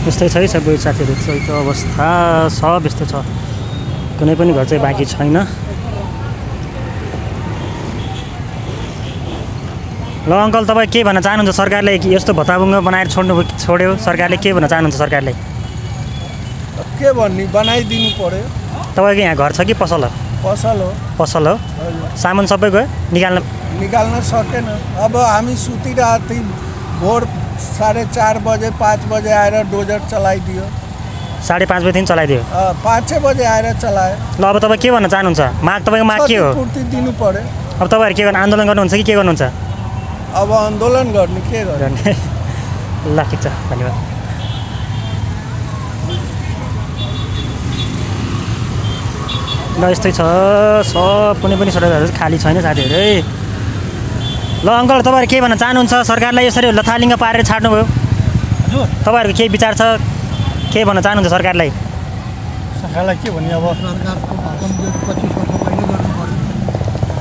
यस्तै छ है सबै साथीहरू चैको अवस्था सब यस्तो छ कुनै पनि घर चाहिँ बाँकी छैन ल अङ्कल तपाईँ के भन्न चाहनुहुन्छ सरकारले यस्तो भत्ताभुङ्ग बनाएर छोड्यो सरकारले के भन्न चाहनुहुन्छ सरकारले के भन्ने बनाइदिनु पर्यो तपाईँको यहाँ घर छ कि पसल हो पसल हो सामान सबै गयो निकाल्न सकेन अब हामी सुतिरहेको थियौँ भोर 4:30 बजे 5 बजे आएर डोजर चलाइदियो 5:30 बजेदेखि चलाइदियो 5-6 बजे आएर चलायो ल अब तपाईँ के भन्न चाहनुहुन्छ तपाईँको माग के हो पूर्ति दिनु पर्यो अब तपाईँहरू के गर्नु आन्दोलन गर्नुहुन्छ कि के गर्नुहुन्छ अब आन्दोलन गर्ने के गर्ने ल ठिक छ धन्यवाद ल यस्तै छ सब कुनै पनि सडकहरू खाली छैन साथीहरू है ल अङ्कल तपाईँहरू के भन्न चाहनुहुन्छ सरकारलाई यसरी लथालिङ्ग पारेर छाड्नुभयो हजुर तपाईँहरूको के विचार छ के भन्न चाहनुहुन्छ सरकारलाई के भन्ने अब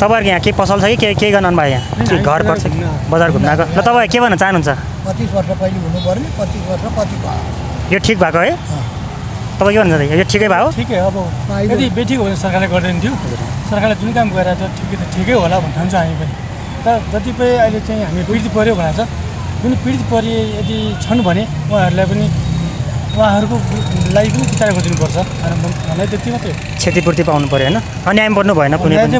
तपाईँहरूको यहाँ के पसल छ कि के गर्नु भयो यहाँ के घर पर्छ कि बजार घुम्न आएको ल तपाईँ के भन्न चाहनुहुन्छ 25 वर्ष पहिले हुनु पर्ने 25 वर्ष पछि भयो यो ठिक भएको है तपाईँ के भन्नुहुन्छ यो ठिकै भयो ठिकै अब यदि बेठिक हो भने सरकारले गर्दैन थियो सरकारले जुन काम गरिरहेको छ ठिकै होला भन्ने ठान्छ हामी पनि तर जतिपय अहिले चाहिँ हामी पीडित पऱ्यो भनेको छ जुन पीडित परि यदि छन् भने उहाँहरूलाई पनि उहाँहरूको लागि पनि विचार गरिदिनुपर्छ हामीलाई त्यति मात्रै क्षतिपूर्ति पाउनु पऱ्यो होइन अन्याय पर्नु भएन कुनै पनि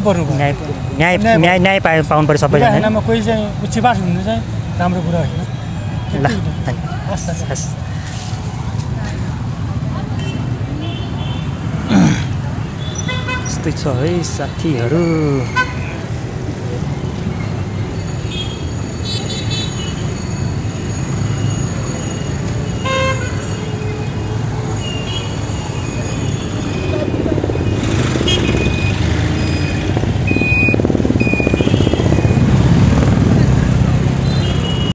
न्याय पाउनु पऱ्यो सबैजनामा कोही चाहिँ उच्छिपास हुनु चाहिँ राम्रो कुरा होइन ल यस्तै छ है साथीहरू